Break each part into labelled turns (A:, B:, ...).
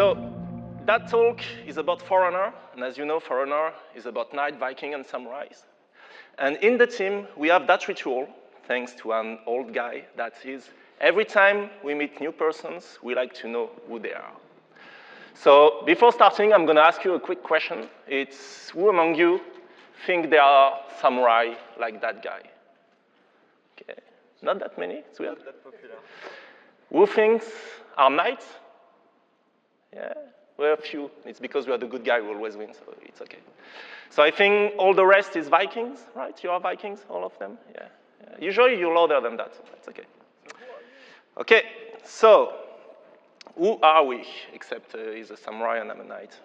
A: So that talk is about Forerunner, and as you know, Forerunner is about knight, Viking, and samurais. And in the team, we have that ritual, thanks to an old guy, that is, every time we meet new persons, we like to know who they are. So before starting, I'm going to ask you a quick question. It's who among you think they are samurai like that guy? Okay, not that many. It's weird.
B: Not that popular.
A: Who thinks are knights? Yeah, we're a few. It's because we are the good guy who always wins, so it's okay. So I think all the rest is Vikings, right? You are Vikings, all of them? Yeah. Usually you're louder than that, so it's okay. Okay, so who are we, except he's a samurai and I'm a knight?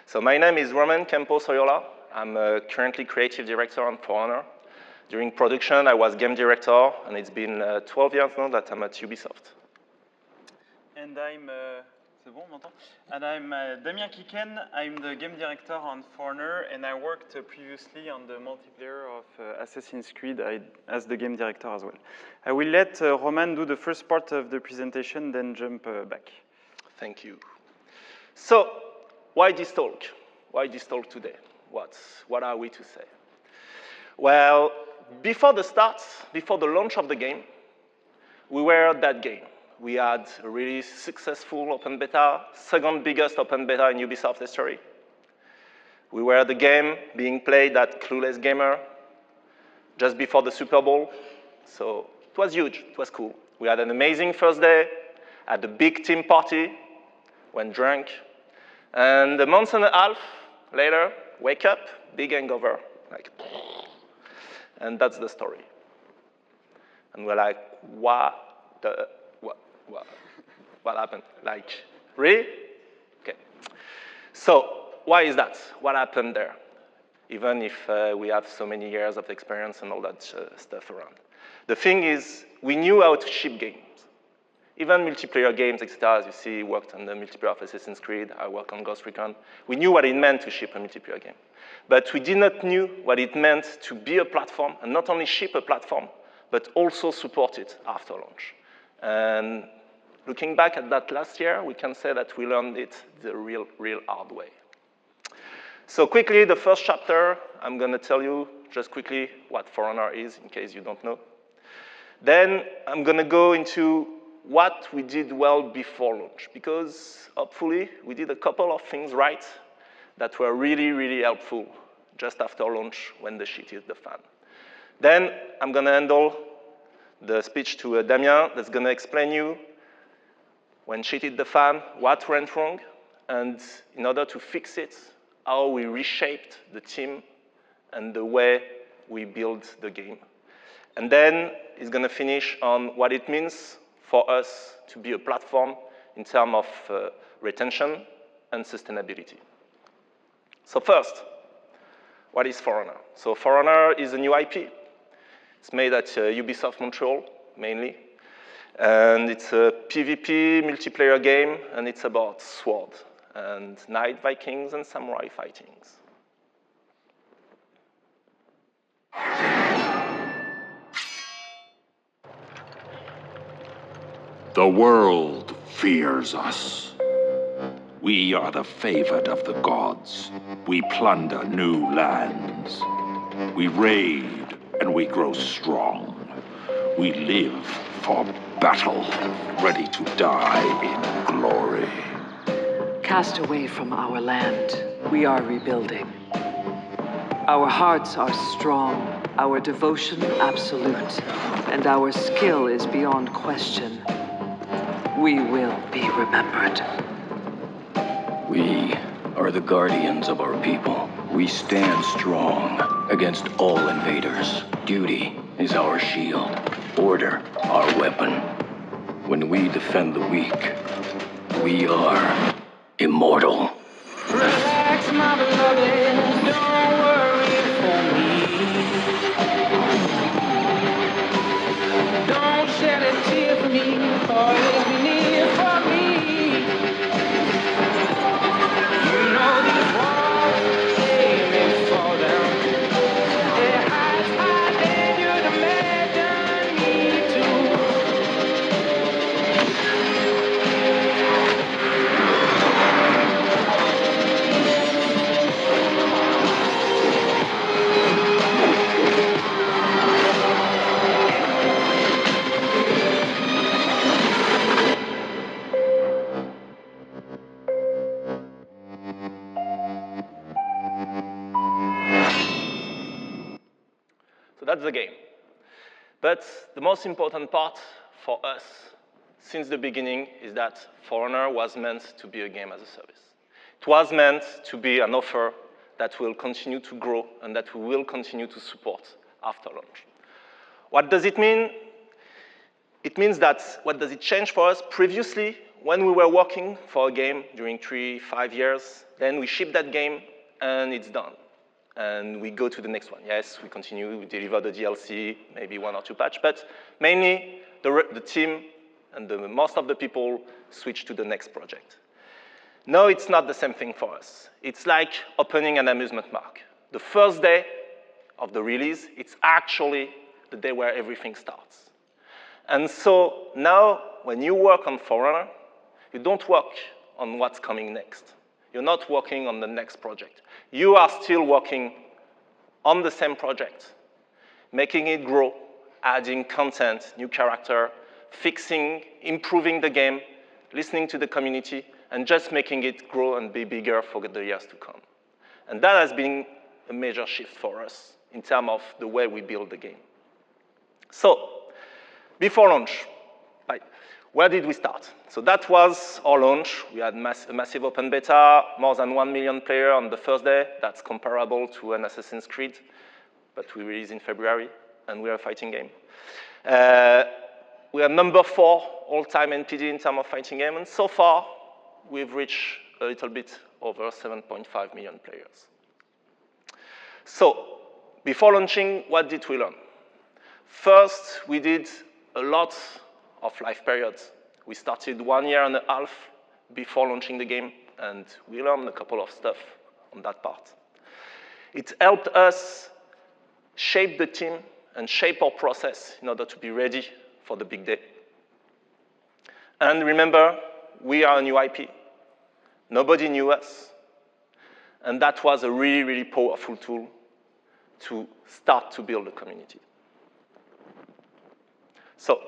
A: So my name is Campos Oriola. I'm currently creative director on Forerunner. During production, I was game director, and it's been 12 years now that I'm at Ubisoft.
B: And I'm, And I'm Damien Kieken. I'm the game director on Forerunner, and I worked previously on the multiplayer of Assassin's Creed as the game director as well. I will let Roman do the first part of the presentation, then jump back.
A: Thank you. So, why this talk? Why this talk today? What are we to say? Well, before the launch of the game, we were that game. We had a really successful open beta, second biggest open beta in Ubisoft history. We were the game being played at Clueless Gamer just before the Super Bowl. So it was huge, it was cool. We had an amazing first day, had a big team party, went drunk, and a month and a half later, wake up, big hangover, like, and that's the story. And we're like, what happened? Like, really? Okay. So why is that? What happened there? Even if we have so many years of experience and all that stuff around. The thing is, we knew how to ship games. Even multiplayer games, etc., as you see, worked on the multiplayer of Assassin's Creed, I worked on Ghost Recon. We knew what it meant to ship a multiplayer game. But we did not know what it meant to be a platform, and not only ship a platform, but also support it after launch. And looking back at that last year, we can say that we learned it the real hard way. So quickly, the first chapter, I'm going to tell you just quickly what Forerunner is, in case you don't know. Then I'm going to go into what we did well before launch, because hopefully we did a couple of things right that were really helpful just after launch when the shit hit the fan. Then I'm going to handle the speech to Damien that's going to explain you when shit hit the fan, what went wrong, and in order to fix it, how we reshaped the team and the way we build the game. And then he's going to finish on what it means for us to be a platform in terms of retention and sustainability. So first, what is Forerunner? So Forerunner is a new IP. It's made at Ubisoft Montreal, mainly. And it's a PvP multiplayer game, and it's about sword and knight, Vikings, and samurai fightings.
C: The world fears us. We are the favored of the gods. We plunder new lands. We raid and we grow strong. We live for battle, ready to die in glory.
D: Cast away from our land, we are rebuilding. Our hearts are strong, our devotion absolute, and our skill is beyond question. We will be remembered.
E: We are the guardians of our people. We stand strong against all invaders. Duty is our shield, order our weapon. When we defend the weak, we are immortal.
F: Relax, my beloved, don't worry for me. Don't shed a tear for me, always be near for me. You know these walls, they may fall down. They're high, and you'd imagine me too.
A: the game. But the most important part for us since the beginning is that For Honor was meant to be a game as a service. It was meant to be an offer that will continue to grow and that we will continue to support after launch. What does it mean? It means that, what does it change for us? Previously, when we were working for a game during 3-5 years, then we ship that game and it's done. And we go to the next one. Yes, we continue, we deliver the DLC, maybe 1 or 2 patch, but mainly the team and most of the people switch to the next project. No, it's not the same thing for us. It's like opening an amusement park. The first day of the release, it's actually the day where everything starts. And so now, when you work on For Honor, you don't work on what's coming next. You're not working on the next project. You are still working on the same project, making it grow, adding content, new character, fixing, improving the game, listening to the community, and just making it grow and be bigger for the years to come. And that has been a major shift for us in terms of the way we build the game. So, before launch, where did we start? So that was our launch. We had a massive open beta, more than 1 million players on the first day. That's comparable to an Assassin's Creed, but we released in February, and we are a fighting game. We are number 4 all-time NPD in terms of fighting game, and so far, we've reached a little bit over 7.5 million players. So, before launching, what did we learn? First, we did a lot of live periods. We started 1.5 years before launching the game, and we learned a couple of stuff on that part. It helped us shape the team and shape our process in order to be ready for the big day. And remember, we are a new IP. Nobody knew us. And that was a really, really powerful tool to start to build a community. So,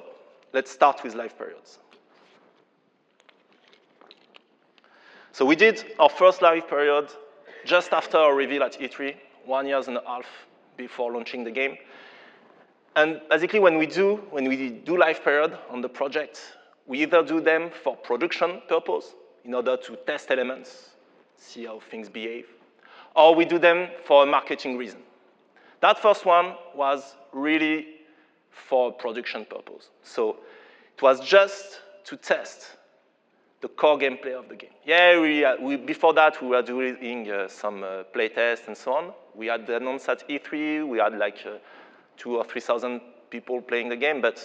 A: let's start with live periods. So we did our first live period just after our reveal at E3, 1.5 years before launching the game. And basically, when we do live period on the project, we either do them for production purpose, in order to test elements, see how things behave, or we do them for a marketing reason. That first one was really for production purpose. So it was just to test the core gameplay of the game. Yeah, before that, we were doing some play tests and so on. We had announced at E3, we had like 2,000 or 3,000 people playing the game, but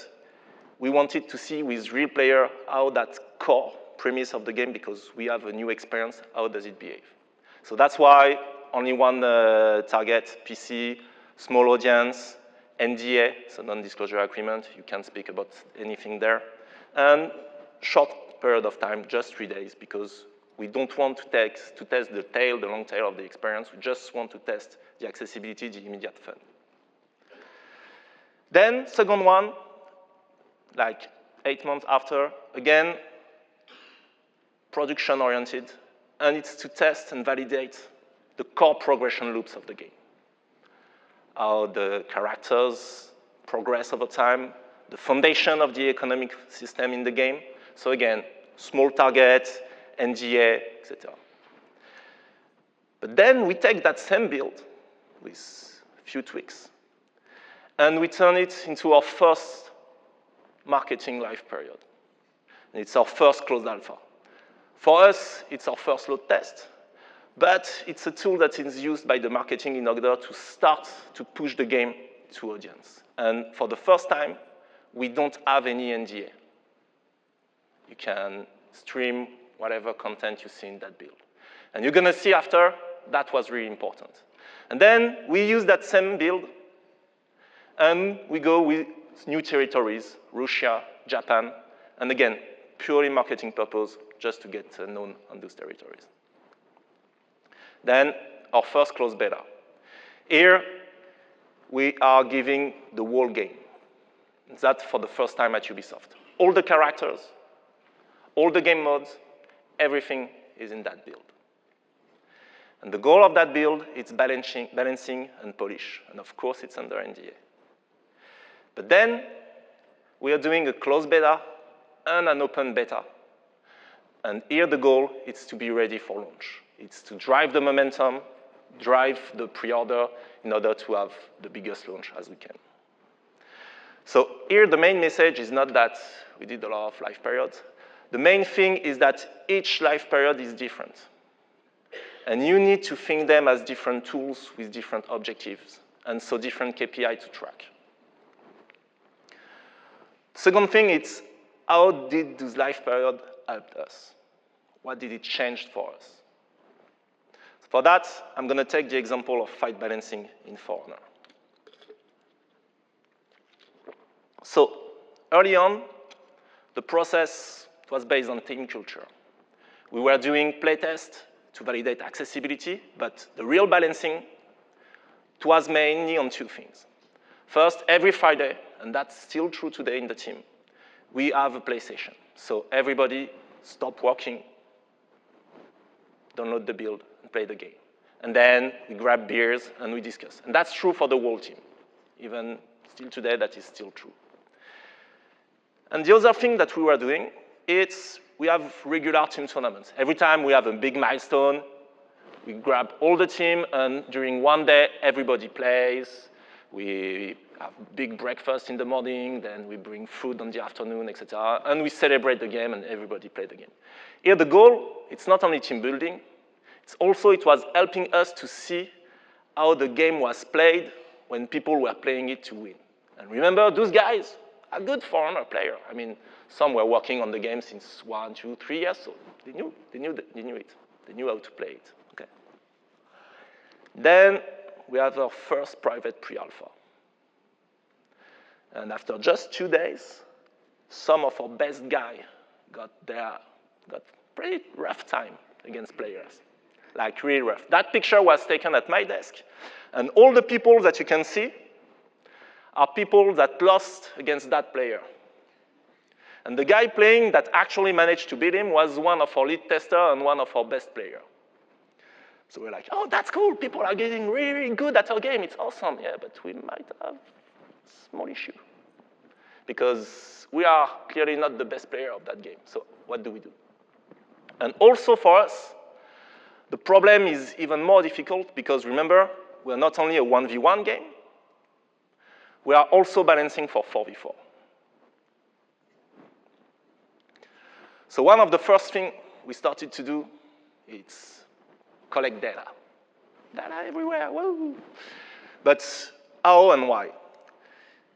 A: we wanted to see with real player how that core premise of the game, because we have a new experience, how does it behave. So that's why only one target, PC, small audience, NDA, so non-disclosure agreement, you can't speak about anything there, and short period of time, just 3 days, because we don't want to test the long tail of the experience. We just want to test the accessibility, the immediate fun. Then, second one, like 8 months after, again, production-oriented, and it's to test and validate the core progression loops of the game. How the characters progress over time, the foundation of the economic system in the game. So again, small target, NDA, etc. But then we take that same build with a few tweaks, and we turn it into our first marketing live period. And it's our first closed alpha. For us, it's our first load test, but it's a tool that is used by the marketing in order to start to push the game to audience. And for the first time, we don't have any NDA. You can stream whatever content you see in that build. And you're gonna see after, that was really important. And then we use that same build, and we go with new territories, Russia, Japan, and again, purely marketing purpose, just to get known on those territories. Then, our first closed beta. Here, we are giving the whole game. That's for the first time at Ubisoft. All the characters, all the game modes, everything is in that build. And the goal of that build is balancing and polish. And of course, it's under NDA. But then we are doing a closed beta and an open beta. And here the goal is to be ready for launch. It's to drive the momentum, drive the pre-order in order to have the biggest launch as we can. So here the main message is not that we did a lot of live periods. The main thing is that each live period is different. And you need to think them as different tools with different objectives, and so different KPI to track. Second thing is, how did this live period help us? What did it change for us? For that, I'm going to take the example of fight balancing in For Honor. So early on, the process was based on team culture. We were doing playtests to validate accessibility, but the real balancing was mainly on two things. First, every Friday, and that's still true today in the team, we have a play session. So everybody stop working, download the build, and play the game. And then we grab beers and we discuss. And that's true for the whole team. Even still today, that is still true. And the other thing that we were doing is we have regular team tournaments. Every time we have a big milestone, we grab all the team, and during one day, everybody plays. We have big breakfast in the morning, then we bring food in the afternoon, etc. And we celebrate the game, and everybody plays the game. Here, the goal, it's not only team building, it's also it was helping us to see how the game was played when people were playing it to win. And remember, those guys are good For Honor players. I mean, some were working on the game since 1, 2, 3 years, so they knew it. They knew how to play it. Okay. Then we have our first private pre-alpha. And after just 2 days, some of our best guys got pretty rough time against players, like really rough. That picture was taken at my desk, and all the people that you can see are people that lost against that player. And the guy playing that actually managed to beat him was one of our lead testers and one of our best players. So we're like, oh, that's cool. People are getting really, really good at our game. It's awesome. Yeah, but we might have a small issue. Because we are clearly not the best player of that game. So what do we do? And also for us, the problem is even more difficult because remember, we're not only a 1v1 game, we are also balancing for 4v4. So one of the first things we started to do is collect data. Data everywhere, woo! But how and why?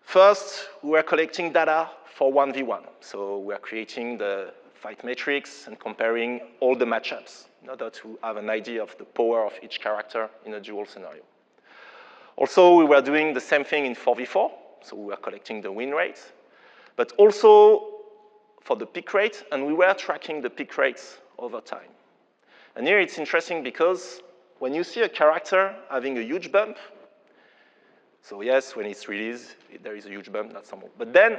A: First, we were collecting data for 1v1. So we're creating the fight metrics and comparing all the matchups in order to have an idea of the power of each character in a duel scenario. Also, we were doing the same thing in 4v4. So we were collecting the win rates, but also for the pick rate, and we were tracking the pick rates over time. And here it's interesting because when you see a character having a huge bump, so yes, when it's released, there is a huge bump, that's normal. But then,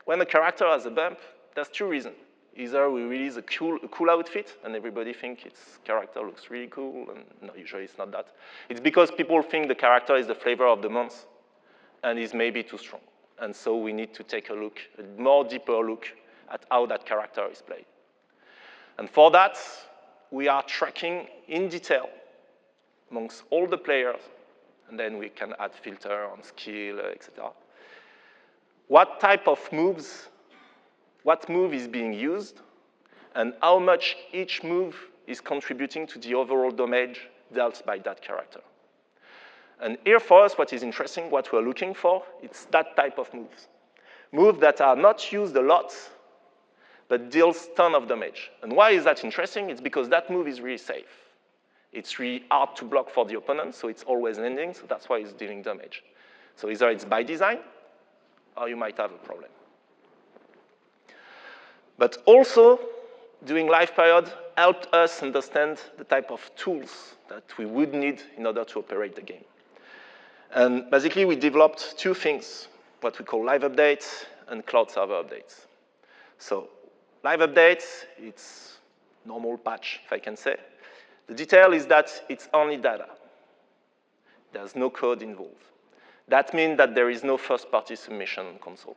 A: when a character has a bump, there's two reasons. Either we release a cool outfit, and everybody thinks its character looks really cool, and no, usually it's not that. It's because people think the character is the flavor of the month, and is maybe too strong. And so we need to take a look, a more deeper look at how that character is played. And for that, we are tracking in detail amongst all the players, and then we can add filter on skill, etc. What type of moves, what move is being used, and how much each move is contributing to the overall damage dealt by that character. And here for us, what is interesting, what we're looking for, it's that type of moves. Moves that are not used a lot, but deals ton of damage. And why is that interesting? It's because that move is really safe. It's really hard to block for the opponent, so it's always landing, so that's why it's dealing damage. So either it's by design, or you might have a problem. But also, doing live period helped us understand the type of tools that we would need in order to operate the game. And basically, we developed two things, what we call live updates and cloud server updates. So live updates, it's normal patch, if I can say. The detail is that it's only data. There's no code involved. That means that there is no first-party submission on console.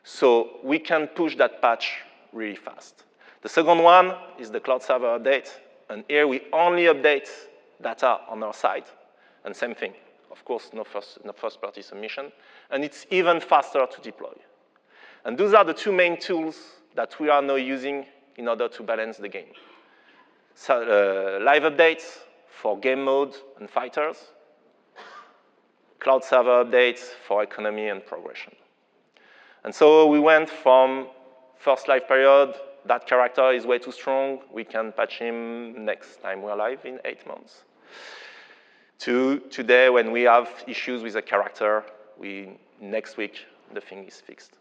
A: So we can push that patch really fast. The second one is the cloud server update. And here we only update data on our side. And same thing, of course, no first-party submission. And it's even faster to deploy. And those are the two main tools that we are now using in order to balance the game. So, live updates for game mode and fighters. Cloud server updates for economy and progression. And so we went from first live period, that character is way too strong, we can patch him next time we're live in 8 months. To today, when we have issues with a character, next week, the thing is fixed.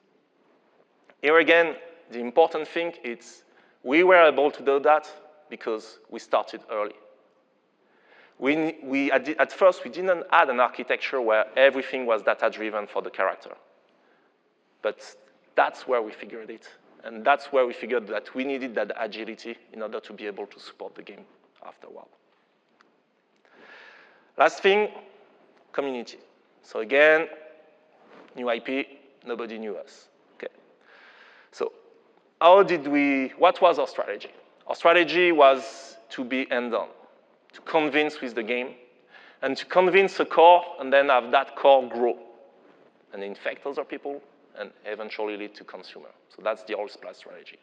A: Here again, the important thing is we were able to do that because we started early. At first, we didn't add an architecture where everything was data-driven for the character. But that's where we figured it. And that's where we figured that we needed that agility in order to be able to support the game after a while. Last thing, community. So again, new IP, nobody knew us. Okay. So what was our strategy? Our strategy was to be hands-on, to convince with the game, and to convince a core, and then have that core grow, and infect other people, and eventually lead to consumer. So that's the old Splash strategy.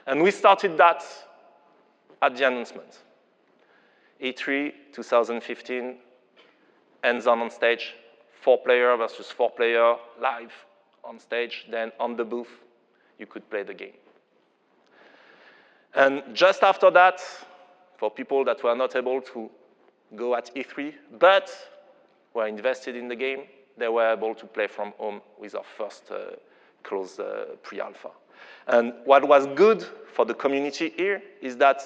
A: And we started that at the announcement. E3 2015, hands-on on stage, 4-player versus 4-player, live on stage, then on the booth, you could play the game. And just after that, for people that were not able to go at E3, but were invested in the game, they were able to play from home with our first closed pre-alpha. And what was good for the community here is that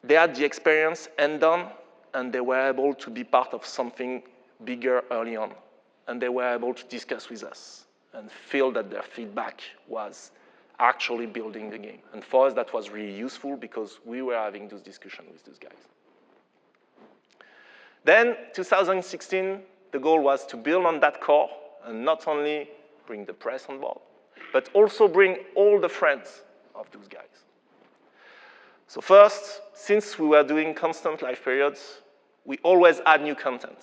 A: they had the experience hands-on, and they were able to be part of something bigger early on. And they were able to discuss with us and feel that their feedback was actually building the game. And for us, that was really useful because we were having those discussions with those guys. Then, 2016, the goal was to build on that core and not only bring the press on board, but also bring all the friends of those guys. So first, since we were doing constant live periods, we always add new content.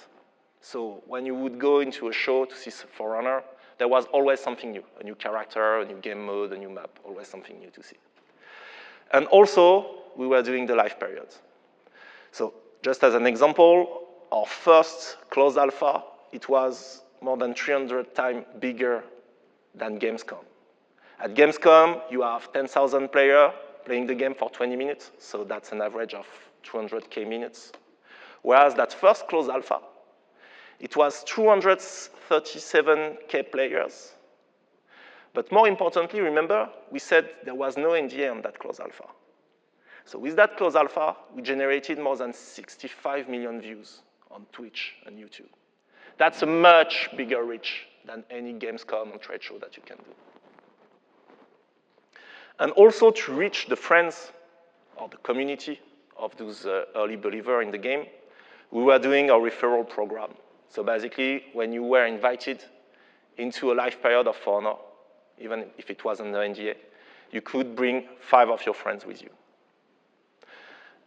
A: So when you would go into a show to see Forerunner, there was always something new, a new character, a new game mode, a new map, always something new to see. And also, we were doing the live periods. So just as an example, our first closed alpha, it was more than 300 times bigger than Gamescom. At Gamescom, you have 10,000 players playing the game for 20 minutes, so that's an average of 200K minutes. Whereas that first closed alpha, it was 237K players. But more importantly, remember, we said there was no NDA on that closed alpha. So with that closed alpha, we generated more than 65 million views on Twitch and YouTube. That's a much bigger reach than any Gamescom or trade show that you can do. And also to reach the friends or the community of those early believers in the game, we were doing our referral program. So basically, when you were invited into a live period of For Honor, even if it was under NDA, you could bring 5 of your friends with you.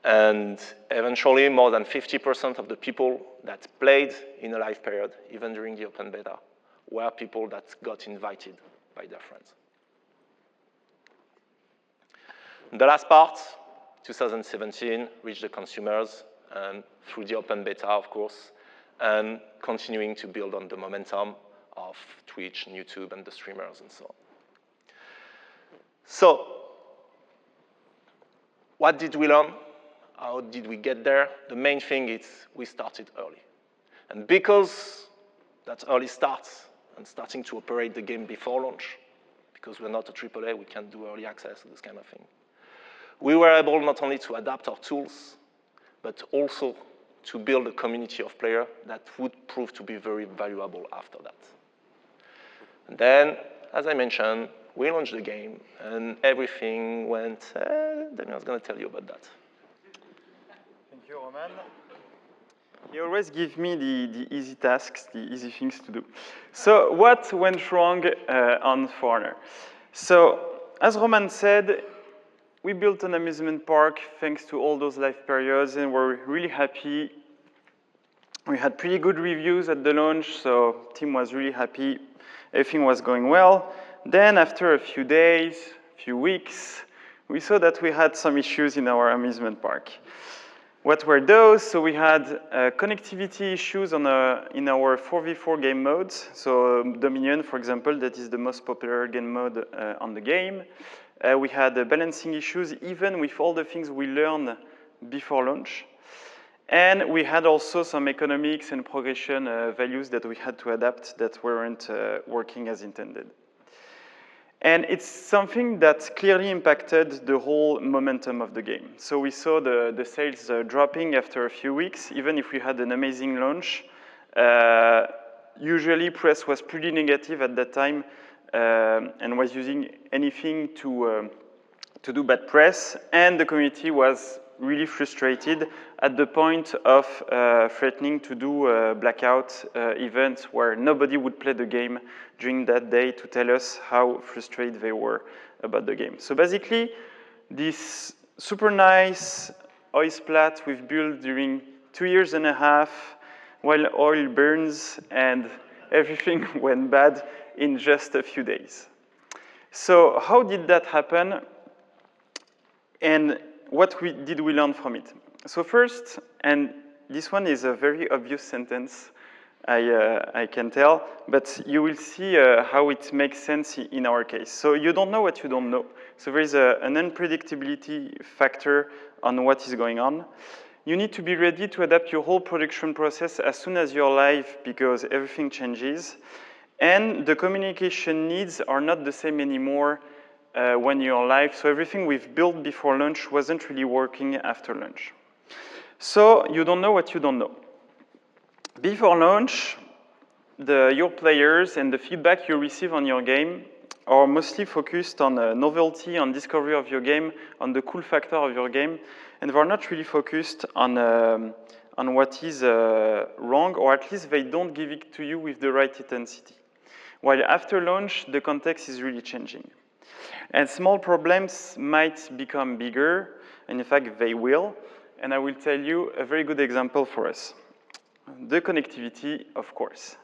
A: And eventually, more than 50% of the people that played in a live period, even during the open beta, were people that got invited by their friends. The last part, 2017, reached the consumers, and through the open beta, of course, and continuing to build on the momentum of Twitch and YouTube and the streamers and so on. So, what did we learn? How did we get there? The main thing is we started early. And because that early start and starting to operate the game before launch, because we're not a AAA, we can't do early access, this kind of thing. We were able not only to adapt our tools, but also to build a community of players that would prove to be very valuable after that. And then, as I mentioned, we launched the game, and everything went, Damien's going to tell you about that.
B: Thank you, Roman. He always gives me the easy tasks, the easy things to do. So what went wrong on Foreigner? So as Roman said, we built an amusement park thanks to all those live periods, and we're really happy. We had pretty good reviews at the launch, so team was really happy. Everything was going well. Then after a few days, few weeks, we saw that we had some issues in our amusement park. What were those? So we had connectivity issues in our 4v4 game modes. So Dominion, for example, that is the most popular game mode on the game. We had balancing issues, even with all the things we learned before launch. And we had also some economics and progression values that we had to adapt that weren't working as intended. And it's something that clearly impacted the whole momentum of the game. So we saw the sales dropping after a few weeks, even if we had an amazing launch. Usually press was pretty negative at that time and was using anything to do bad press, and the community was really frustrated at the point of threatening to do blackout events where nobody would play the game during that day to tell us how frustrated they were about the game. So basically, this super nice oil splat we've built during 2.5 years while oil burns and everything went bad in just a few days. So how did that happen? And what did we learn from it? So first, and this one is a very obvious sentence, I can tell, but you will see how it makes sense in our case. So you don't know what you don't know. So there is an unpredictability factor on what is going on. You need to be ready to adapt your whole production process as soon as you're live because everything changes. And the communication needs are not the same anymore when you're live. So everything we've built before launch wasn't really working after launch. So you don't know what you don't know. Before launch, your players and the feedback you receive on your game are mostly focused on novelty, on discovery of your game, on the cool factor of your game, and they're not really focused on what is wrong, or at least they don't give it to you with the right intensity. While after launch, the context is really changing. And small problems might become bigger, and in fact, they will. And I will tell you a very good example for us. The connectivity, of course.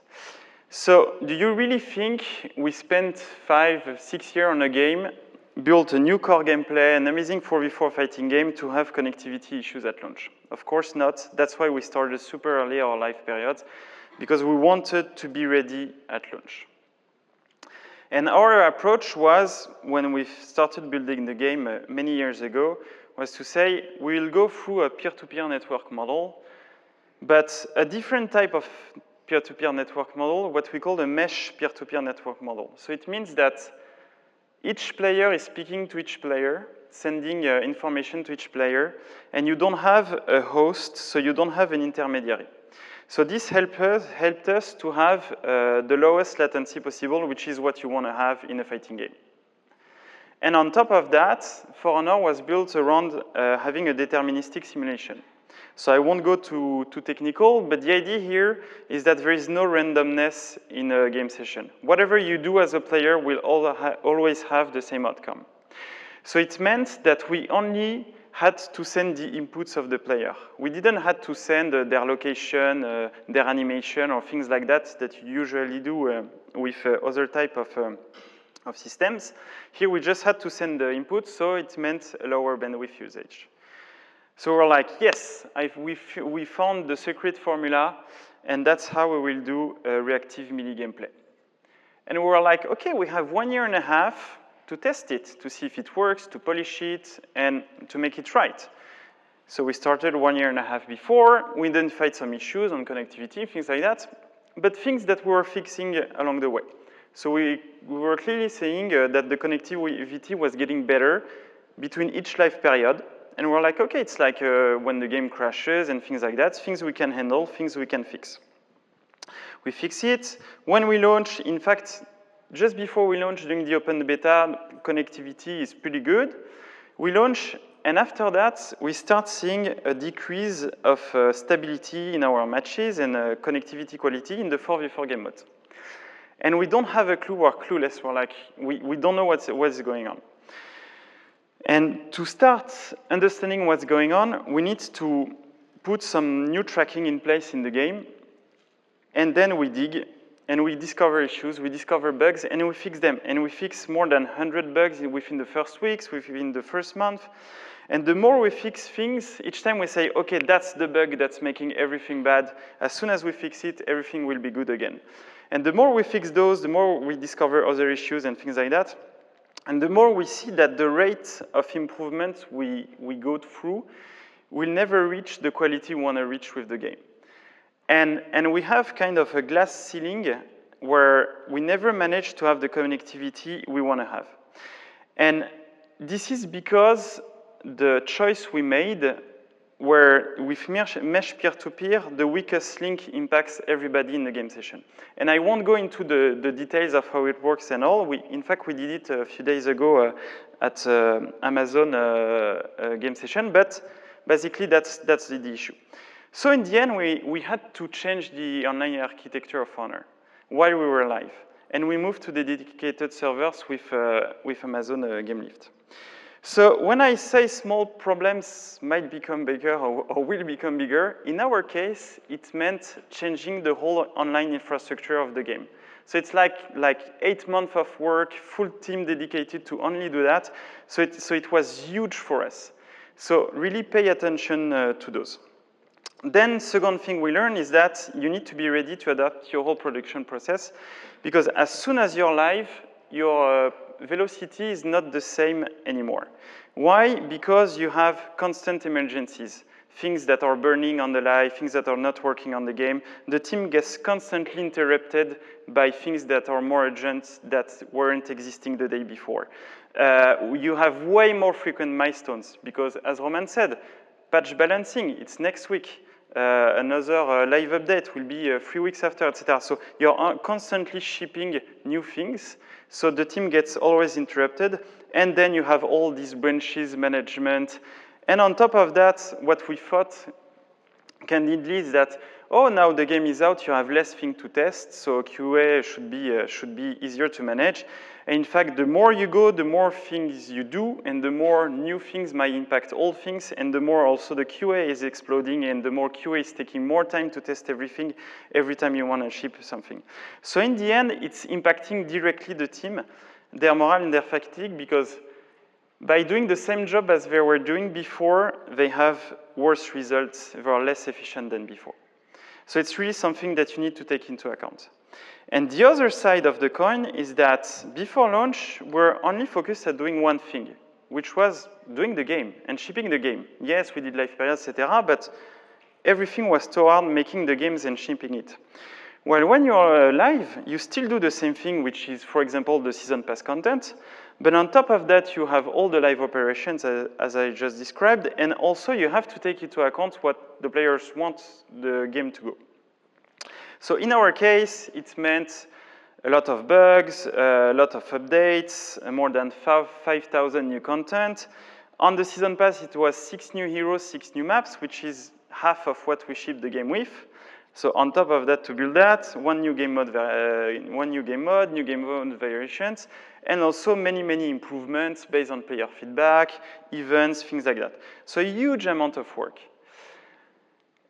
B: So do you really think we spent 5, 6 years on a game, built a new core gameplay, an amazing 4v4 fighting game to have connectivity issues at launch? Of course not. That's why we started super early our live periods, because we wanted to be ready at launch. And our approach was, when we started building the game many years ago, was to say, we'll go through a peer-to-peer network model, but a different type of peer-to-peer network model, what we call a mesh peer-to-peer network model. So it means that each player is speaking to each player, sending information to each player, and you don't have a host, so you don't have an intermediary. So this helped us to have the lowest latency possible, which is what you want to have in a fighting game. And on top of that, For Honor was built around having a deterministic simulation. So I won't go too technical, but the idea here is that there is no randomness in a game session. Whatever you do as a player will always have the same outcome. So it meant that we only had to send the inputs of the player. We didn't have to send their location, their animation, or things like that you usually do with other type of systems. Here we just had to send the input, so it meant a lower bandwidth usage. So we're like, yes, we found the secret formula, and that's how we will do reactive melee gameplay. And we were like, okay, we have 1.5 years to test it, to see if it works, to polish it, and to make it right. So we started 1.5 years before. We identified some issues on connectivity, things like that, but things that we were fixing along the way. So we were clearly saying that the connectivity was getting better between each live period. And we're like, okay, it's like when the game crashes and things like that, things we can handle, things we can fix. We fix it. When we launch, in fact, just before we launch during the open beta, connectivity is pretty good. We launch, And after that, we start seeing a decrease of stability in our matches and connectivity quality in the 4v4 game mode. And we don't have a clue, we're clueless, we're like, we don't know what's going on. And to start understanding what's going on, we need to put some new tracking in place in the game, and then we dig, and we discover issues, we discover bugs, and we fix them. And we fix more than 100 bugs within the first weeks, within the first month. And the more we fix things, each time we say, okay, that's the bug that's making everything bad. As soon as we fix it, everything will be good again. And the more we fix those, the more we discover other issues and things like that. And the more we see that the rate of improvement we go through will never reach the quality we want to reach with the game. And we have kind of a glass ceiling where we never manage to have the connectivity we want to have. And this is because the choice we made, where with mesh peer-to-peer, the weakest link impacts everybody in the game session. And I won't go into the details of how it works and all. In fact, we did it a few days ago at Amazon game session, but basically that's the issue. So in the end, we had to change the online architecture of Honor while we were live. And we moved to the dedicated servers with Amazon Game Lift. So when I say small problems might become bigger or will become bigger, in our case, it meant changing the whole online infrastructure of the game. So it's like 8 months of work, full team dedicated to only do that. So it was huge for us. So really pay attention to those. Then second thing we learned is that you need to be ready to adapt your whole production process, because as soon as you're live, your velocity is not the same anymore. Why? Because you have constant emergencies, things that are burning on the live, things that are not working on the game. The team gets constantly interrupted by things that are more urgent that weren't existing the day before. You have way more frequent milestones because, as Roman said, patch balancing, it's next week. Another live update will be 3 weeks after, etc. So you're constantly shipping new things, so the team gets always interrupted, and then you have all these branches, management, and on top of that, what we thought candidly is that, oh, now the game is out, you have less things to test, so QA should be easier to manage. And in fact, the more you go, the more things you do, and the more new things might impact old things, and the more also the QA is exploding, and the more QA is taking more time to test everything every time you want to ship something. So in the end, it's impacting directly the team, their morale and their fatigue, because by doing the same job as they were doing before, they have worse results, they are less efficient than before. So it's really something that you need to take into account. And the other side of the coin is that before launch, we're only focused at doing one thing, which was doing the game and shipping the game. Yes, we did live periods, etc., but everything was toward making the games and shipping it. Well, when you're live, you still do the same thing, which is, for example, the season pass content. But on top of that, you have all the live operations, as I just described, and also you have to take into account what the players want the game to go. So in our case, it meant a lot of bugs, a lot of updates, more than 5,000 new content. On the season pass, it was 6 new heroes, 6 new maps, which is half of what we shipped the game with. So on top of that, to build that, one new game mode variations, and also many, many improvements based on player feedback, events, things like that. So a huge amount of work.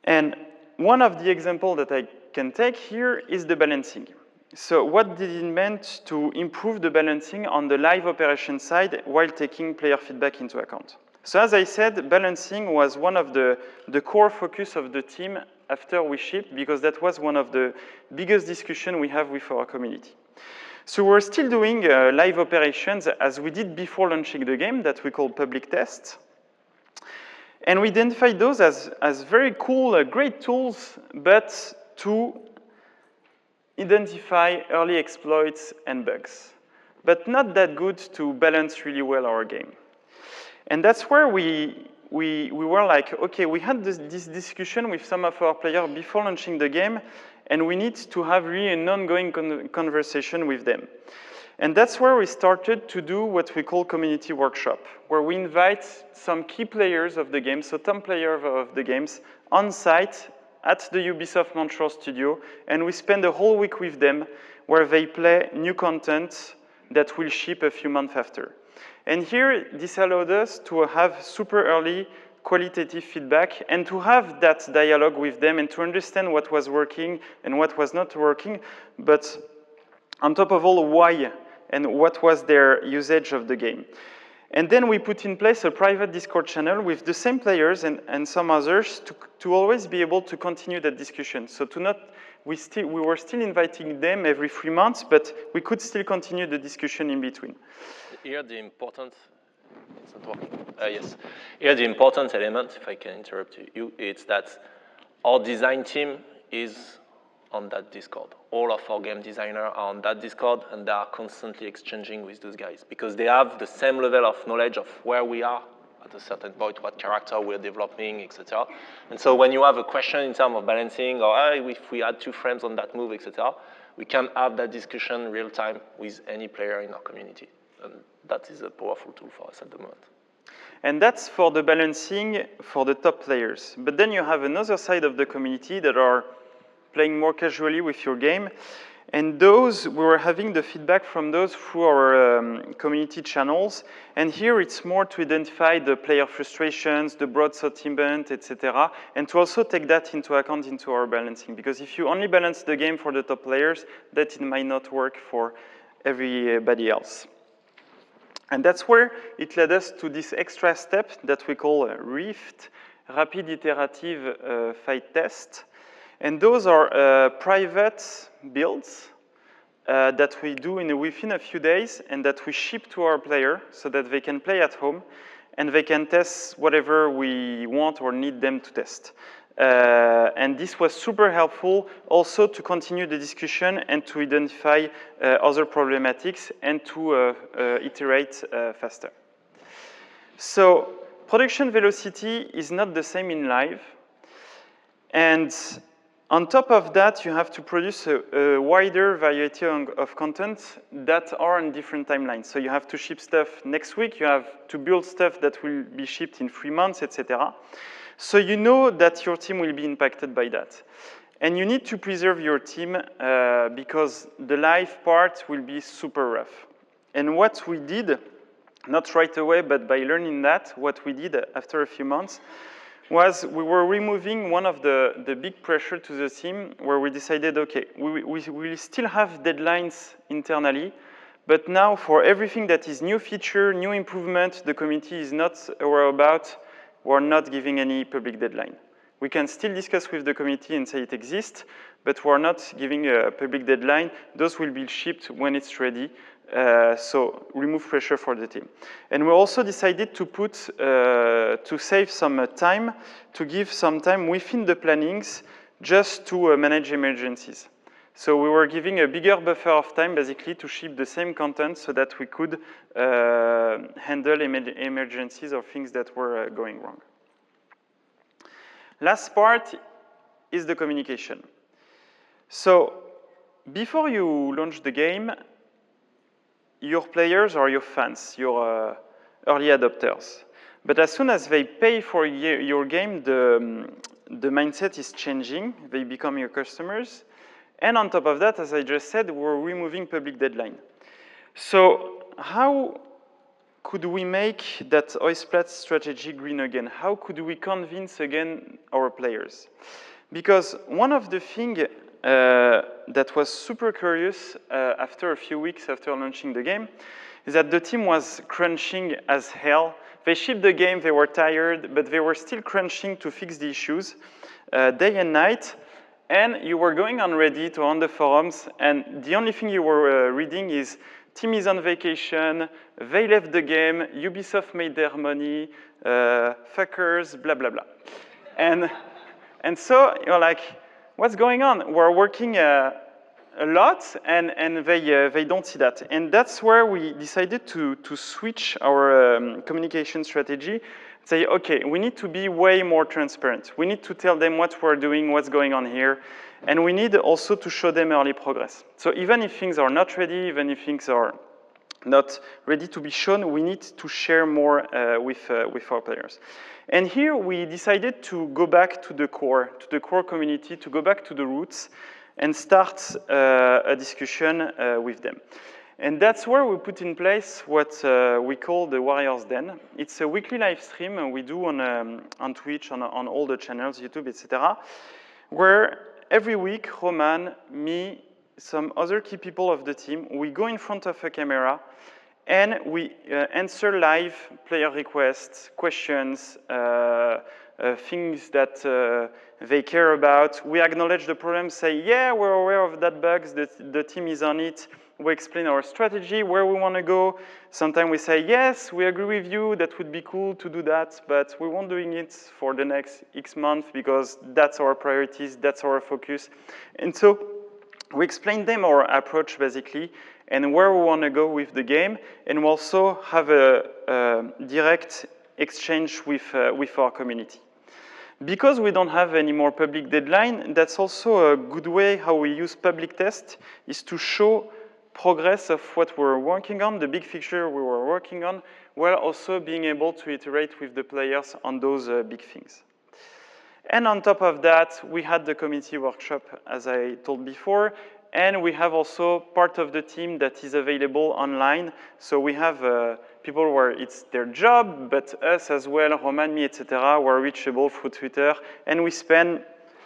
B: And one of the examples that I can take here is the balancing. So what did it mean to improve the balancing on the live operation side while taking player feedback into account? So as I said, balancing was one of the core focus of the team after we shipped, because that was one of the biggest discussions we have with our community. So we're still doing live operations as we did before launching the game that we call public tests. And we identified those as very cool, great tools, but to identify early exploits and bugs, but not that good to balance really well our game. And that's where we were like, okay, we had this discussion with some of our players before launching the game, and we need to have really an ongoing conversation with them. And that's where we started to do what we call community workshop, where we invite some key players of the game, so top players of the games, on site at the Ubisoft Montreal studio, and we spend a whole week with them where they play new content that will ship a few months after. And here, this allowed us to have super early qualitative feedback and to have that dialogue with them and to understand what was working and what was not working, but on top of all, why and what was their usage of the game. And then we put in place a private Discord channel with the same players and some others to always be able to continue that discussion. So to not, we were still inviting them every 3 months, but we could still continue the discussion in between.
A: Here the important, it's not working, yes. Here the important element, if I can interrupt you, it's that our design team is on that Discord. All of our game designers are on that Discord, and they are constantly exchanging with those guys because they have the same level of knowledge of where we are at a certain point, what character we're developing, etc. And so when you have a question in terms of balancing, or if we had 2 frames on that move, etc., we can have that discussion real time with any player in our community. And that is a powerful tool for us at the moment.
B: And that's for the balancing for the top players. But then you have another side of the community that are playing more casually with your game. And those, we were having the feedback from those through our community channels. And here it's more to identify the player frustrations, the broad sentiment, etc. And to also take that into account into our balancing. Because if you only balance the game for the top players, that it might not work for everybody else. And that's where it led us to this extra step that we call RIFT, Rapid Iterative Fight Test. And those are private builds that we do within a few days and that we ship to our player so that they can play at home and they can test whatever we want or need them to test. And this was super helpful also to continue the discussion and to identify other problematics and to iterate faster. So production velocity is not the same in live. And on top of that, you have to produce a wider variety of content that are on different timelines. So you have to ship stuff next week, you have to build stuff that will be shipped in 3 months, etc. So you know that your team will be impacted by that. And you need to preserve your team because the live part will be super rough. And what we did, not right away, but by learning that, what we did after a few months, was we were removing one of the big pressure to the team where we decided, okay, we will still have deadlines internally, but now for everything that is new feature, new improvement, the community is not aware about, we're not giving any public deadline. We can still discuss with the community and say it exists, but we're not giving a public deadline. Those will be shipped when it's ready. So remove pressure for the team. And we also decided to put, to save some time, to give some time within the plannings just to manage emergencies. So we were giving a bigger buffer of time basically to ship the same content so that we could handle emergencies or things that were going wrong. Last part is the communication. So before you launch the game, your players are your fans, your early adopters. But as soon as they pay for your game, the mindset is changing. They become your customers. And on top of that, as I just said, we're removing public deadline. So how could we make that Oisplat strategy green again? How could we convince again our players? Because one of the things that was super curious after a few weeks after launching the game is that the team was crunching as hell. They shipped the game, they were tired, but they were still crunching to fix the issues day and night. And you were going on Reddit or on the forums, and the only thing you were reading is team is on vacation, they left the game, Ubisoft made their money, fuckers, blah, blah, blah. And so you're like, what's going on? We're working a lot, and they don't see that. And that's where we decided to switch our communication strategy. Say, okay, we need to be way more transparent. We need to tell them what we're doing, what's going on here, and we need also to show them early progress. So even if things are not ready, even if things are not ready to be shown, we need to share more with our players. And here we decided to go back to the core community, to go back to the roots, and start a discussion with them. And that's where we put in place what we call the Warriors Den. It's a weekly live stream we do on Twitch, on all the channels, YouTube, etc., where every week, Roman, me, some other key people of the team, we go in front of a camera and we answer live player requests, questions, things that they care about. We acknowledge the problem, say, yeah, we're aware of that bugs, the team is on it. We explain our strategy, where we want to go. Sometimes we say, yes, we agree with you, that would be cool to do that, but we won't doing it for the next X months because that's our priorities, that's our focus. And so we explain them our approach, basically, and where we want to go with the game, and we also have a direct exchange with our community. Because we don't have any more public deadline, that's also a good way how we use public tests, is to show progress of what we're working on, the big feature we were working on, while also being able to iterate with the players on those big things. And on top of that, we had the community workshop, as I told before, and we have also part of the team that is available online. So we have people where it's their job, but us as well, Roman, me, etc., we're reachable through Twitter, and we spend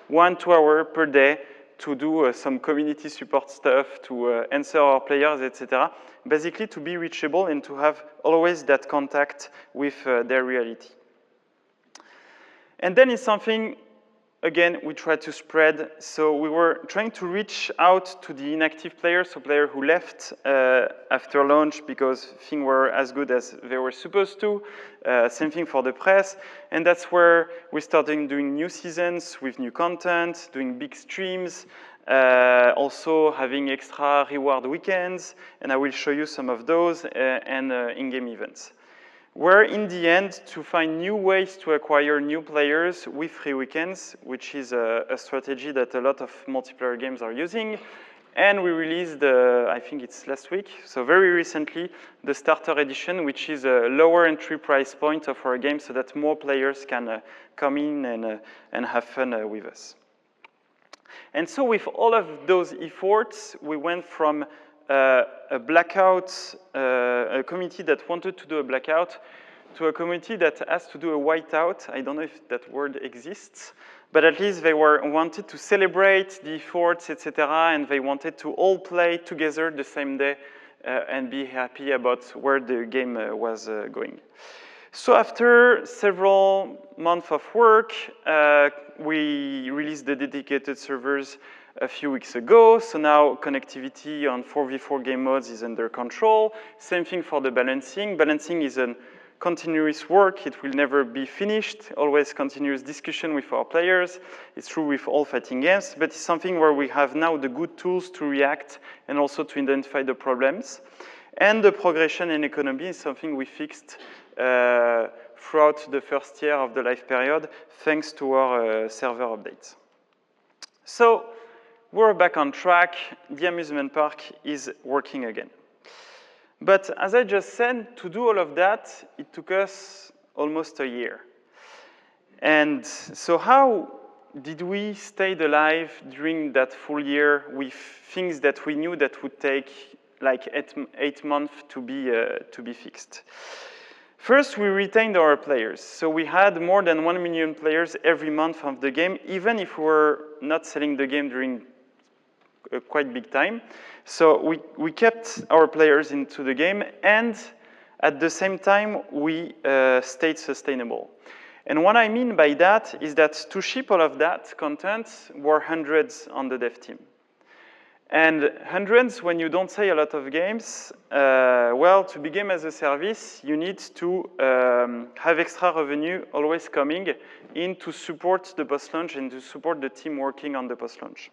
B: 1-2 hours per day to do some community support stuff, to answer our players, etc., basically to be reachable and to have always that contact with their reality. And then it's something, again, we try to spread. So we were trying to reach out to the inactive players, so players who left after launch because things were as good as they were supposed to. Same thing for the press. And that's where we started doing new seasons with new content, doing big streams, also having extra reward weekends. And I will show you some of those and in-game events. Where in the end, to find new ways to acquire new players with free weekends, which is a strategy that a lot of multiplayer games are using. And we released, I think it's last week, so very recently, the Starter Edition, which is a lower entry price point of our game so that more players can come in and have fun with us. And so with all of those efforts, we went from a blackout, a community that wanted to do a blackout, to a community that has to do a whiteout. I don't know if that word exists, but at least they wanted to celebrate the efforts, etc., and they wanted to all play together the same day and be happy about where the game was going. So after several months of work, we released the dedicated servers a few weeks ago. So now connectivity on 4v4 game modes is under control. Same thing for the balancing. Balancing is a continuous work. It will never be finished. Always continuous discussion with our players. It's true with all fighting games, but it's something where we have now the good tools to react and also to identify the problems. And the progression and economy is something we fixed throughout the first year of the life period, thanks to our server updates. So we're back on track. The amusement park is working again. But as I just said, to do all of that, it took us almost a year. And so how did we stay alive during that full year with things that we knew that would take like 8 months to be fixed? First, we retained our players. So we had more than 1 million players every month of the game, even if we were not selling the game during a quite big time. So we kept our players into the game, and at the same time, we stayed sustainable. And what I mean by that is that to ship all of that content were hundreds on the dev team. And hundreds, when you don't say a lot of games, well, to be game as a service, you need to have extra revenue always coming in to support the post-launch and to support the team working on the post-launch.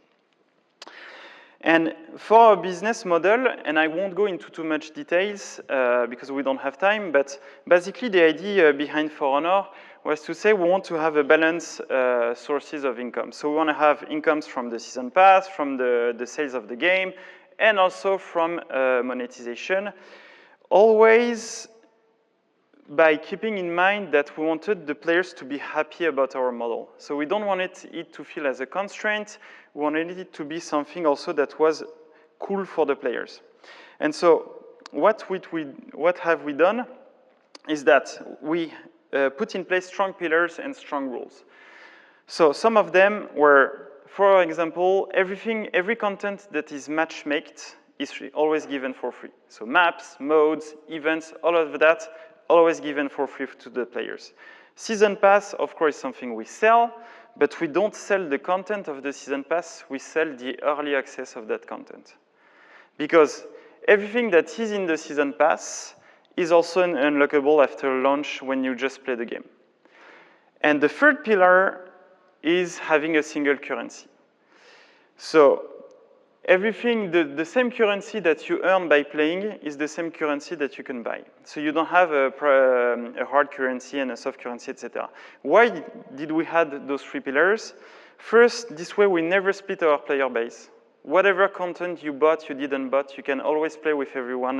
B: And for our business model, and I won't go into too much details because we don't have time, but basically the idea behind For Honor was to say we want to have a balanced sources of income. So we want to have incomes from the season pass, from the sales of the game, and also from monetization. always by keeping in mind that we wanted the players to be happy about our model. So we don't want it to feel as a constraint. We wanted it to be something also that was cool for the players. And so what have we done is that we put in place strong pillars and strong rules. So some of them were, for example, every content that is match-made is always given for free. So maps, modes, events, all of that, always given for free to the players. Season Pass, of course, is something we sell, but we don't sell the content of the Season Pass, we sell the early access of that content. Because everything that is in the Season Pass is also unlockable after launch when you just play the game. And the third pillar is having a single currency. So everything, the same currency that you earn by playing is the same currency that you can buy. So you don't have a hard currency and a soft currency, etc. Why did we add those three pillars? First, this way we never split our player base. Whatever content you bought, you didn't bought, you can always play with everyone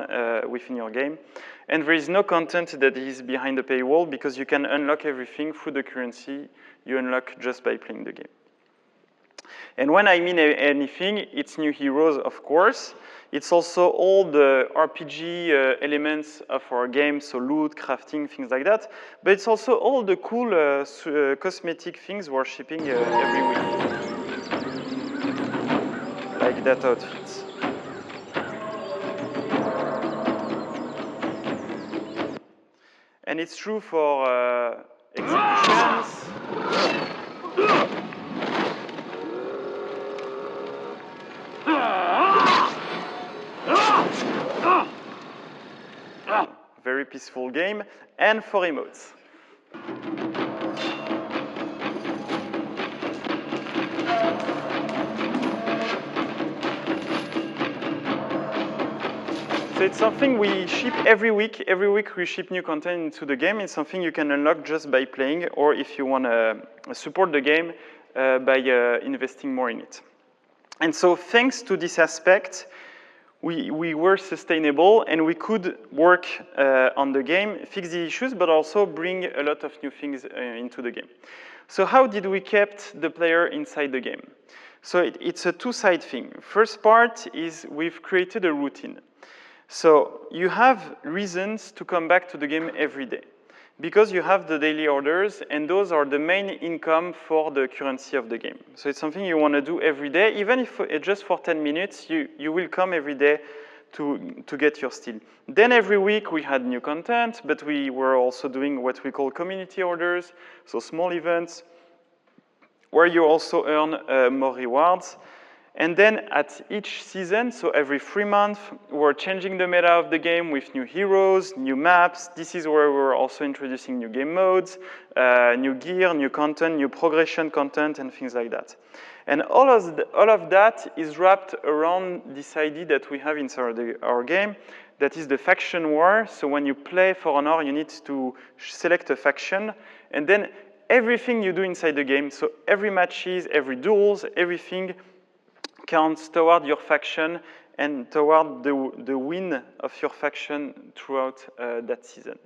B: within your game. And there is no content that is behind the paywall because you can unlock everything through the currency you unlock just by playing the game. And when I mean anything, it's new heroes, of course. It's also all the RPG elements of our game, so loot, crafting, things like that. But it's also all the cool cosmetic things we're shipping every week. Like that outfit. And it's true for executions. Very peaceful game, and for emotes. So it's something we ship every week. Every week we ship new content into the game. It's something you can unlock just by playing, or if you want to support the game by investing more in it. And so thanks to this aspect, we were sustainable and we could work on the game, fix the issues, but also bring a lot of new things into the game. So how did we keep the player inside the game? So it's a two-side thing. First part is we've created a routine. So you have reasons to come back to the game every day because you have the daily orders, and those are the main income for the currency of the game. So it's something you want to do every day, even if it's just for 10 minutes, you will come every day to get your steal. Then every week we had new content, but we were also doing what we call community orders, so small events, where you also earn more rewards. And then at each season, so every 3 months, we're changing the meta of the game with new heroes, new maps. This is where we're also introducing new game modes, new gear, new content, new progression content, and things like that. And all of that is wrapped around this idea that we have inside our game, that is the faction war. So when you play For Honor, you need to select a faction, and then everything you do inside the game, so every matches, every duels, everything counts toward your faction and toward the win of your faction throughout that season.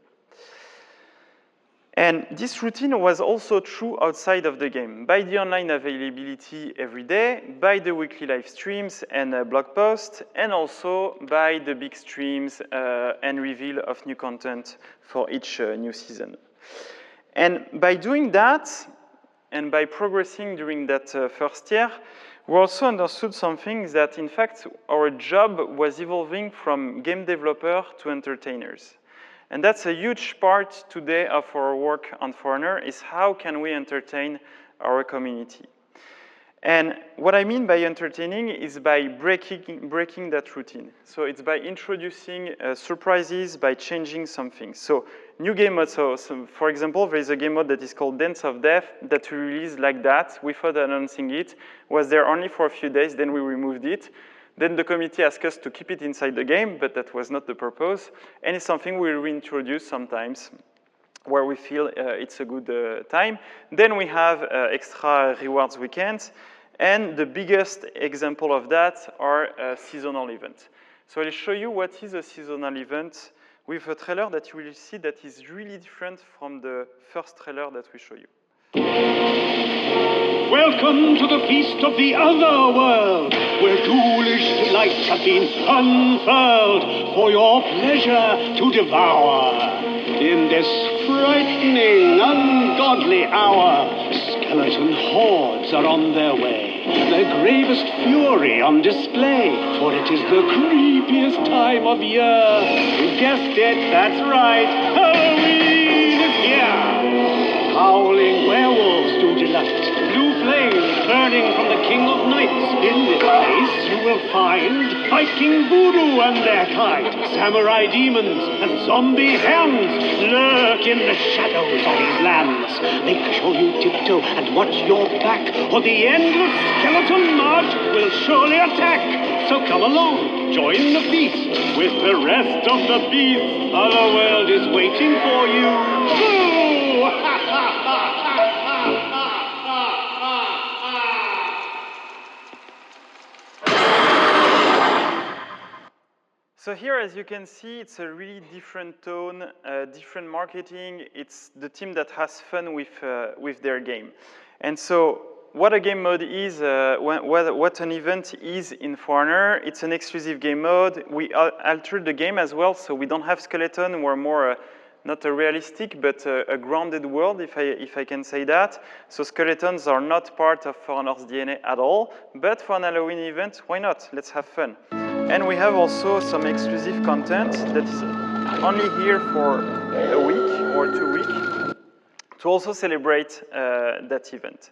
B: And this routine was also true outside of the game, by the online availability every day, by the weekly live streams and blog posts, and also by the big streams and reveal of new content for each new season. And by doing that, and by progressing during that first year, we also understood something, that in fact our job was evolving from game developer to entertainers. And that's a huge part today of our work on For Honor, is how can we entertain our community. And what I mean by entertaining is by breaking that routine. So it's by introducing surprises, by changing something. So new game modes, so for example, there is a game mode that is called Dance of Death that we released like that without announcing it. Was there only for a few days, then we removed it. Then the committee asked us to keep it inside the game, but that was not the purpose. And it's something we reintroduce sometimes where we feel it's a good time. Then we have extra rewards weekends. And the biggest example of that are seasonal events. So I'll show you what is a seasonal event with a trailer that you will see that is really different from the first trailer that we show you.
G: Welcome to the feast of the other world, where ghoulish delights have been unfurled for your pleasure to devour. In this frightening, ungodly hour, skeleton hordes are on their way, their gravest fury on display, for it is the creepiest time of year. You guessed it, that's right, Halloween is here! Howling werewolves do delight, blue flames burning from the King of Nights. In this place you will find Viking voodoo and their kind, samurai demons and zombie hounds lurk in the shadows of these lands. Make sure you tiptoe and watch your back, or the endless skeleton march will surely attack. So come along, join the feast with the rest of the beasts. Other world is waiting for you. Boo! Ha ha ha ha ha ha!
B: So here, as you can see, it's a really different tone, different marketing. It's the team that has fun with their game. And so what a game mode is, what an event is in Foreigner, it's an exclusive game mode. We altered the game as well, so we don't have skeleton. We're more not a realistic, but a grounded world, if I can say that. So skeletons are not part of Foreigner's DNA at all. But for an Halloween event, why not? Let's have fun. And we have also some exclusive content that is only here for a week or 2 weeks to also celebrate that event.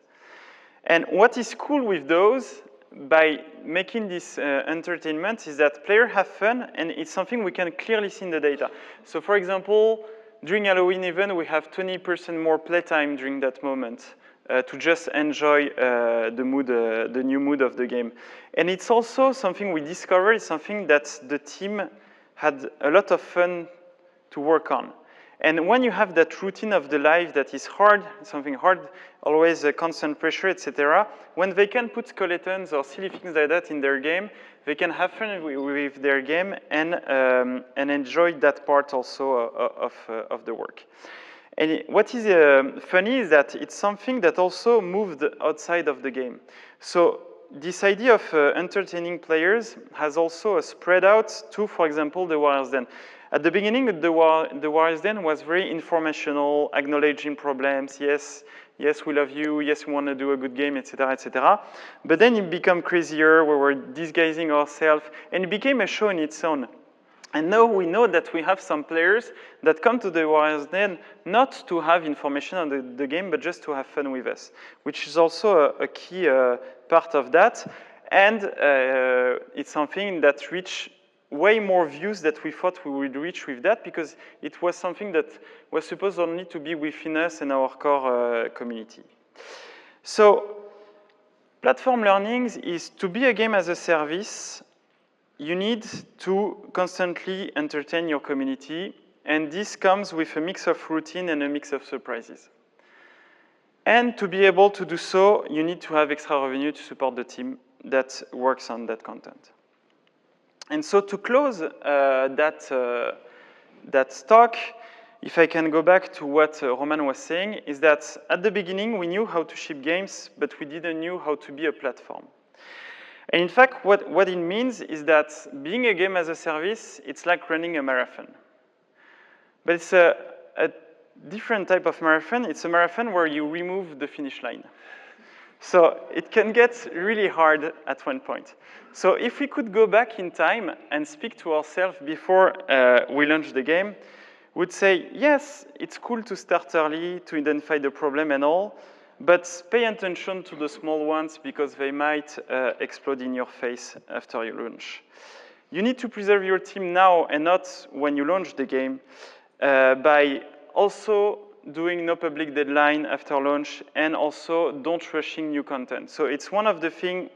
B: And what is cool with those, by making this entertainment, is that players have fun, and it's something we can clearly see in the data. So for example, during Halloween event, we have 20% more playtime during that moment. To just enjoy the mood, the new mood of the game. And it's also something we discovered, it's something that the team had a lot of fun to work on. And when you have that routine of the life that is hard, something hard, always a constant pressure, etc., when they can put skeletons or silly things like that in their game, they can have fun with their game and enjoy that part also of the work. And what is funny is that it's something that also moved outside of the game. So this idea of entertaining players has also spread out to, for example, the Warrior's Den. At the beginning, the Warrior's Den was very informational, acknowledging problems. Yes, we love you. Yes, we want to do a good game, etc., etc. But then it became crazier. We were disguising ourselves, and it became a show in its own. And now we know that we have some players that come to the Warrior's Den not to have information on the game, but just to have fun with us, which is also a key part of that. And it's something that reached way more views than we thought we would reach with that, because it was something that was supposed only to be within us and our core community. So platform learnings is to be a game as a service. You need to constantly entertain your community, and this comes with a mix of routine and a mix of surprises. And to be able to do so, you need to have extra revenue to support the team that works on that content. And so to close that talk, if I can go back to what Roman was saying, is that at the beginning, we knew how to ship games, but we didn't know how to be a platform. And in fact, what it means is that being a game as a service, it's like running a marathon. But it's a different type of marathon. It's a marathon where you remove the finish line. So it can get really hard at one point. So if we could go back in time and speak to ourselves before we launch the game, we'd say, yes, it's cool to start early, to identify the problem and all, but pay attention to the small ones because they might explode in your face after you launch. You need to preserve your team now and not when you launch the game by also doing no public deadline after launch and also don't rushing new content. So it's one of the things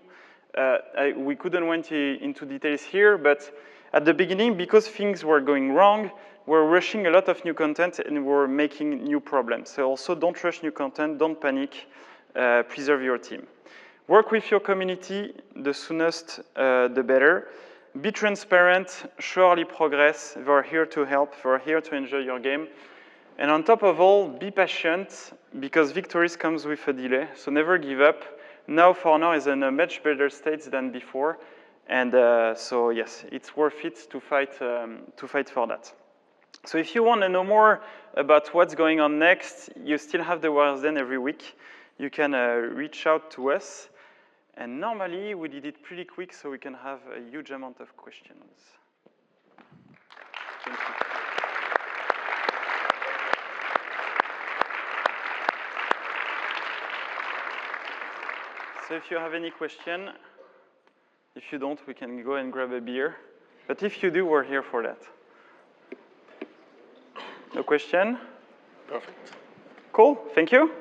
B: we couldn't went into details here, but at the beginning, because things were going wrong, we're rushing a lot of new content and we're making new problems. So also don't rush new content, don't panic, preserve your team. Work with your community, the soonest, the better. be transparent, show early progress. They're here to help. They're here to enjoy your game. And on top of all, be patient, because victories comes with a delay. So never give up. Now For Honor is in a much better state than before. And so yes, it's worth it to fight for that. So if you want to know more about what's going on next, you still have the Warriors Den every week. You can reach out to us. And normally, we did it pretty quick, so we can have a huge amount of questions. Thank you. So if you have any question, if you don't, we can go and grab a beer. But if you do, we're here for that. No question?
A: Perfect.
B: Cool, thank you.